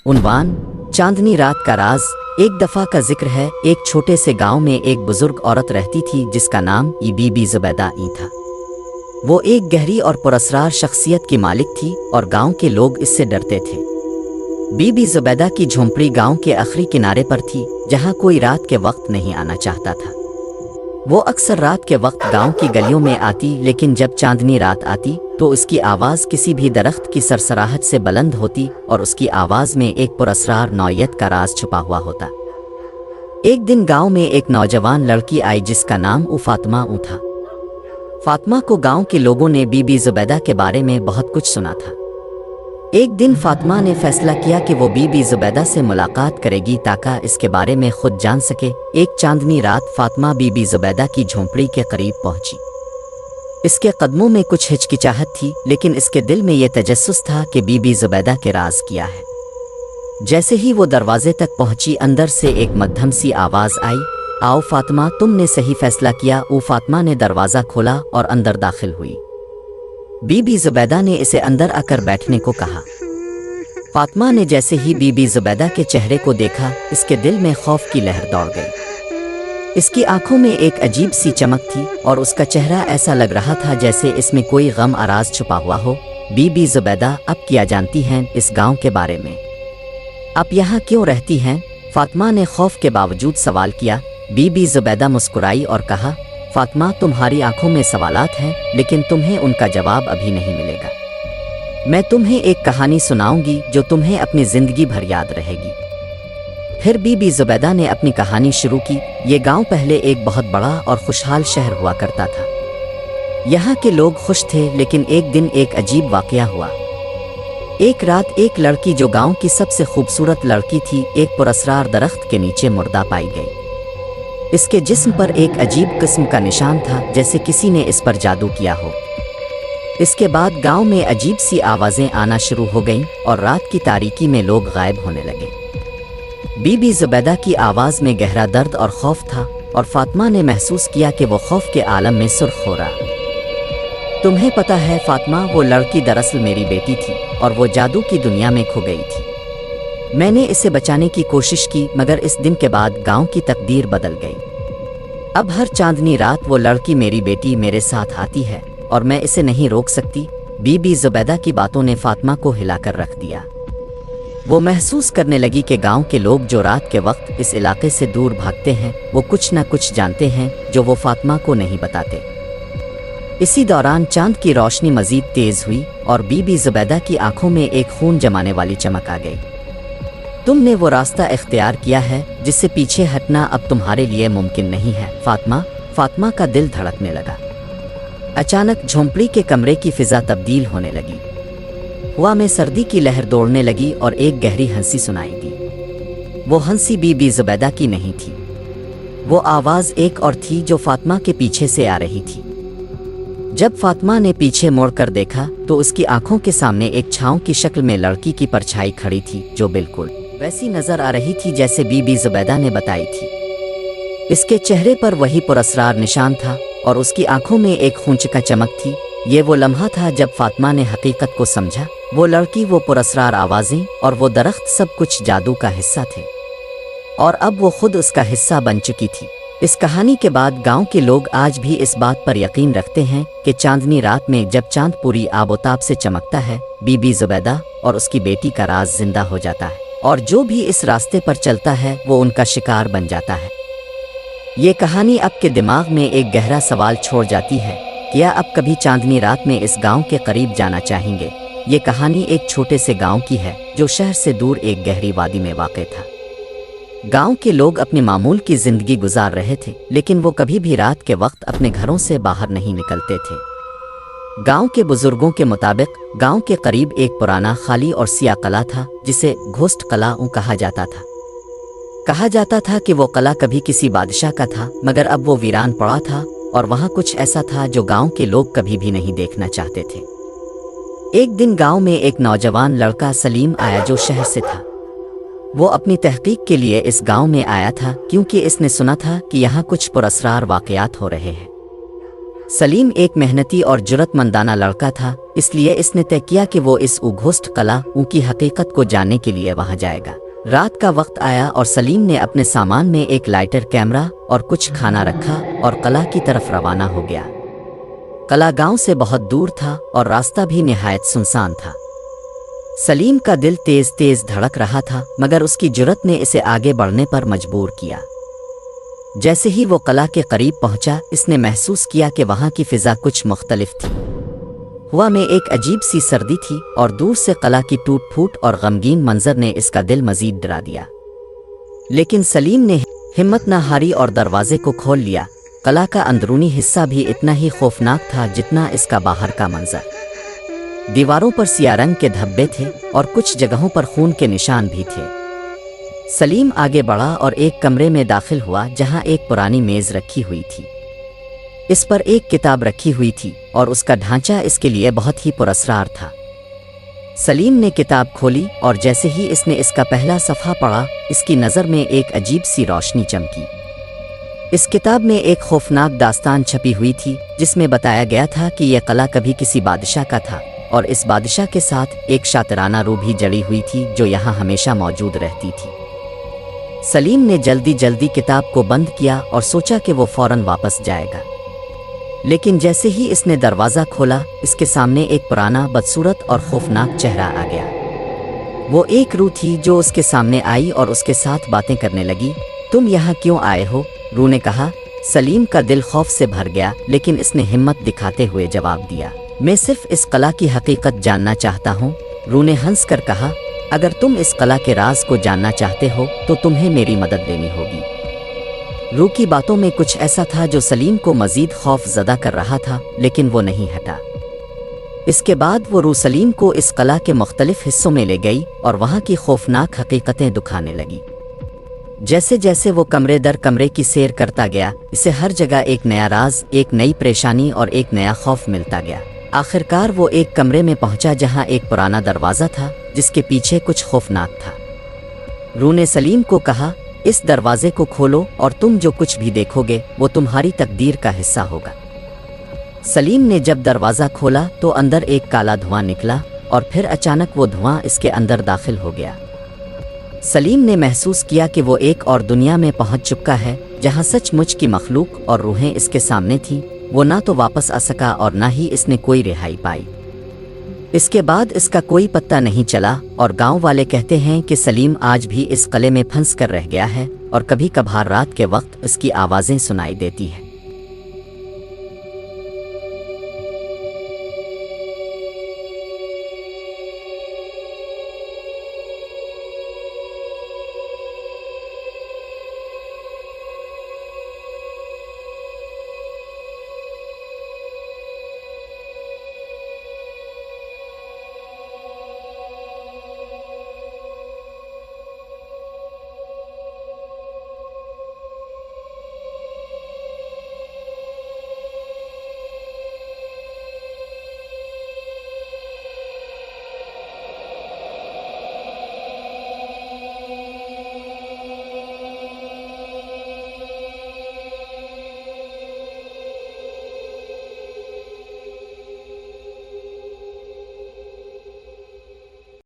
عنوان: चांदनी रात का राज। एक दफ़ा का जिक्र है, एक छोटे से गांव में एक बुजुर्ग औरत रहती थी जिसका नाम बीबी ज़ुबैदा था। वो एक गहरी और पुरस्कार शख्सियत की मालिक थी और गांव के लोग इससे डरते थे। बीबी ज़ुबैदा की झोंपड़ी गांव के आखिरी किनारे पर थी, जहां कोई रात के वक्त नहीं आना चाहता था। वो अक्सर रात के वक्त गांव की गलियों में आती, लेकिन जब चांदनी रात आती तो उसकी आवाज़ किसी भी दरख्त की सरसराहट से बुलंद होती और उसकी आवाज़ में एक पुरस्कार नौयत का राज छुपा हुआ होता। एक दिन गांव में एक नौजवान लड़की आई जिसका नाम फातिमा था। फातिमा को गांव के लोगों ने बीबी ज़ुबैदा के बारे में बहुत कुछ सुना था। एक दिन फातिमा ने फैसला किया कि वो बीबी ज़ुबैदा से मुलाकात करेगी ताकि इसके बारे में खुद जान सके। एक चांदनी रात फातिमा बीबी ज़ुबैदा की झोंपड़ी के करीब पहुंची। इसके कदमों में कुछ हिचकिचाहट थी, लेकिन इसके दिल में ये तजस्सुस था कि बीबी ज़ुबैदा के राज क्या है। जैसे ही वो दरवाजे तक पहुंची, अंदर से एक मध्यम सी आवाज़ आई, आओ फातिमा, तुमने सही फैसला किया। फातिमा ने दरवाज़ा खोला और अंदर दाखिल हुई। बीबी ज़ुबैदा ने इसे अंदर आकर बैठने को कहा। फातिमा ने जैसे ही बीबी ज़ुबैदा के चेहरे को देखा, इसके दिल में खौफ की लहर दौड़ गई। इसकी आंखों में एक अजीब सी चमक थी और उसका चेहरा ऐसा लग रहा था जैसे इसमें कोई गम आराज छुपा हुआ हो। बीबी ज़ुबैदा, अब क्या जानती हैं इस गांव के बारे में? आप यहाँ क्यों रहती हैं? फातिमा ने खौफ के बावजूद सवाल किया। बीबी ज़ुबैदा मुस्कुराई और कहा, फातिमा, तुम्हारी आंखों में सवालात हैं, लेकिन तुम्हें उनका जवाब अभी नहीं मिलेगा। मैं तुम्हें एक कहानी सुनाऊंगी जो तुम्हें अपनी ज़िंदगी भर याद रहेगी। फिर बीबी ज़ुबैदा ने अपनी कहानी शुरू की। ये गांव पहले एक बहुत बड़ा और खुशहाल शहर हुआ करता था। यहाँ के लोग खुश थे, लेकिन एक दिन एक अजीब वाक़या हुआ। एक रात एक लड़की जो गांव की सबसे खूबसूरत लड़की थी, एक पुरस्कार दरख्त के नीचे मुर्दा पाई गई। इसके जिस्म पर एक अजीब किस्म का निशान था, जैसे किसी ने इस पर जादू किया हो। इसके बाद गांव में अजीब सी आवाज़ें आना शुरू हो गईं और रात की तारीकी में लोग गायब होने लगे। बीबी ज़ुबैदा की आवाज़ में गहरा दर्द और खौफ था और फातिमा ने महसूस किया कि वो खौफ के आलम में सुर्ख हो रहा। तुम्हें पता है फातिमा, वो लड़की दरअसल मेरी बेटी थी और वो जादू की दुनिया में खो गई थी। मैंने इसे बचाने की कोशिश की, मगर इस दिन के बाद गांव की तकदीर बदल गई। अब हर चांदनी रात वो लड़की मेरी बेटी मेरे साथ आती है और मैं इसे नहीं रोक सकती। बीबी ज़ुबैदा की बातों ने फातिमा को हिलाकर रख दिया। वो महसूस करने लगी कि गांव के लोग जो रात के वक्त इस इलाके से दूर भागते हैं, वो कुछ न कुछ जानते हैं जो वो फातिमा को नहीं बताते। इसी दौरान चांद की रोशनी मज़ीद तेज़ हुई और बीबी ज़ुबैदा की आंखों में एक खून जमाने वाली चमक आ गई। तुमने वो रास्ता इख्तियार किया है जिससे पीछे हटना अब तुम्हारे लिए मुमकिन नहीं है फातिमा। फातिमा का दिल धड़कने लगा। अचानक झोंपड़ी के कमरे की फ़िज़ा तब्दील होने लगी। हवा में सर्दी की लहर दौड़ने लगी और एक गहरी हंसी सुनाई दी। वो हंसी बीबी ज़ुबैदा की नहीं थी। वो आवाज़ एक और थी जो फातिमा के पीछे से आ रही थी। जब फातिमा ने पीछे मुड़कर देखा तो उसकी आंखों के सामने एक छाँव की शक्ल में लड़की की परछाई खड़ी थी, जो बिल्कुल वैसी नज़र आ रही थी जैसे बीबी ज़ुबैदा ने बताई थी। इसके चेहरे पर वही पुरस्कार निशान था और उसकी आंखों में एक खूंचका चमक थी। ये वो लम्हा था जब फातिमा ने हकीकत को समझा। वो लड़की, वो पुरस्कार आवाज़ें और वो दरख्त सब कुछ जादू का हिस्सा थे और अब वो खुद उसका हिस्सा बन चुकी थी। इस कहानी के बाद गांव के लोग आज भी इस बात पर यकीन रखते हैं कि चांदनी रात में जब चांद पूरी आबोताब से चमकता है, बीबी ज़ुबैदा और उसकी बेटी का राज जिंदा हो जाता है और जो भी इस रास्ते पर चलता है वो उनका शिकार बन जाता है। ये कहानी आपके दिमाग में एक गहरा सवाल छोड़ जाती है, क्या आप कभी चांदनी रात में इस गांव के करीब जाना चाहेंगे? ये कहानी एक छोटे से गांव की है जो शहर से दूर एक गहरी वादी में वाक़ था। गांव के लोग अपनी मामूल की ज़िंदगी गुजार रहे थे, लेकिन वो कभी भी रात के वक्त अपने घरों से बाहर नहीं निकलते थे। गांव के बुजुर्गों के मुताबिक गांव के करीब एक पुराना खाली और सिया कला था जिसे घोस्ट कला कहा जाता था। कहा जाता था कि वो कला कभी किसी बादशाह का था, मगर अब वो वीरान पड़ा था और वहाँ कुछ ऐसा था जो गांव के लोग कभी भी नहीं देखना चाहते थे। एक दिन गांव में एक नौजवान लड़का सलीम आया जो शहर से था। वो अपनी तहकीक के लिए इस गांव में आया था क्योंकि इसने सुना था कि यहाँ कुछ पुरस्कार वाक़यात हो रहे हैं। सलीम एक मेहनती और जुर्रतमंदाना लड़का था اس لیے اس نے طے کیا کہ وہ اس گھوسٹ قلعہ کی حقیقت کو جاننے کے لیے وہاں جائے گا۔ رات کا وقت آیا اور سلیم نے اپنے سامان میں ایک لائٹر، کیمرہ اور کچھ کھانا رکھا اور قلعہ کی طرف روانہ ہو گیا۔ قلعہ گاؤں سے بہت دور تھا اور راستہ بھی نہایت سنسان تھا۔ سلیم کا دل تیز تیز دھڑک رہا تھا، مگر اس کی جرت نے اسے آگے بڑھنے پر مجبور کیا۔ جیسے ہی وہ قلعہ کے قریب پہنچا، اس نے محسوس کیا کہ وہاں کی فضا کچھ مختلف تھی۔ ہوا میں ایک عجیب سی سردی تھی اور دور سے قلعہ کی ٹوٹ پھوٹ اور غمگین منظر نے اس کا دل مزید ڈرا دیا۔ لیکن سلیم نے ہمت نہ ہاری اور دروازے کو کھول لیا۔ قلعہ کا اندرونی حصہ بھی اتنا ہی خوفناک تھا جتنا اس کا باہر کا منظر۔ دیواروں پر سیاہ رنگ کے دھبے تھے اور کچھ جگہوں پر خون کے نشان بھی تھے۔ سلیم آگے بڑھا اور ایک کمرے میں داخل ہوا جہاں ایک پرانی میز رکھی ہوئی تھی۔ اس پر ایک کتاب رکھی ہوئی تھی اور اس کا ڈھانچہ اس کے لیے بہت ہی پراسرار تھا۔ سلیم نے کتاب کھولی اور جیسے ہی اس نے اس کا پہلا صفحہ پڑھا، اس کی نظر میں ایک عجیب سی روشنی چمکی۔ اس کتاب میں ایک خوفناک داستان چھپی ہوئی تھی جس میں بتایا گیا تھا کہ یہ قلعہ کبھی کسی بادشاہ کا تھا اور اس بادشاہ کے ساتھ ایک شاطرانہ روح بھی جڑی ہوئی تھی جو یہاں ہمیشہ موجود رہتی تھی۔ سلیم نے جلدی جلدی کتاب کو بند کیا اور سوچا کہ وہ فوراً واپس جائے گا۔ لیکن جیسے ہی اس نے دروازہ کھولا، اس کے سامنے ایک پرانا، بدصورت اور خوفناک چہرہ آ گیا۔ وہ ایک روح تھی جو اس کے سامنے آئی اور اس کے ساتھ باتیں کرنے لگی۔ تم یہاں کیوں آئے ہو؟ روح نے کہا۔ سلیم کا دل خوف سے بھر گیا، لیکن اس نے ہمت دکھاتے ہوئے جواب دیا، میں صرف اس قلعہ کی حقیقت جاننا چاہتا ہوں۔ روح نے ہنس کر کہا، اگر تم اس قلعہ کے راز کو جاننا چاہتے ہو تو تمہیں میری مدد لینی ہوگی۔ روح کی باتوں میں کچھ ایسا تھا جو سلیم کو مزید خوف زدہ کر رہا تھا، لیکن وہ نہیں ہٹا۔ اس کے بعد وہ روح سلیم کو اس قلعہ کے مختلف حصوں میں لے گئی اور وہاں کی خوفناک حقیقتیں دکھانے لگی۔ جیسے جیسے وہ کمرے در کمرے کی سیر کرتا گیا، اسے ہر جگہ ایک نیا راز، ایک نئی پریشانی اور ایک نیا خوف ملتا گیا۔ آخرکار وہ ایک کمرے میں پہنچا جہاں ایک پرانا دروازہ تھا جس کے پیچھے کچھ خوفناک تھا۔ روح نے سلیم کو کہا، اس دروازے کو کھولو اور تم جو کچھ بھی دیکھو گے وہ تمہاری تقدیر کا حصہ ہوگا۔ سلیم نے جب دروازہ کھولا تو اندر ایک کالا دھواں نکلا اور پھر اچانک وہ دھواں اس کے اندر داخل ہو گیا۔ سلیم نے محسوس کیا کہ وہ ایک اور دنیا میں پہنچ چکا ہے جہاں سچ مچ کی مخلوق اور روحیں اس کے سامنے تھیں۔ وہ نہ تو واپس آ سکا اور نہ ہی اس نے کوئی رہائی پائی۔ اس کے بعد اس کا کوئی پتہ نہیں چلا اور گاؤں والے کہتے ہیں کہ سلیم آج بھی اس قلعے میں پھنس کر رہ گیا ہے اور کبھی کبھار رات کے وقت اس کی آوازیں سنائی دیتی ہیں۔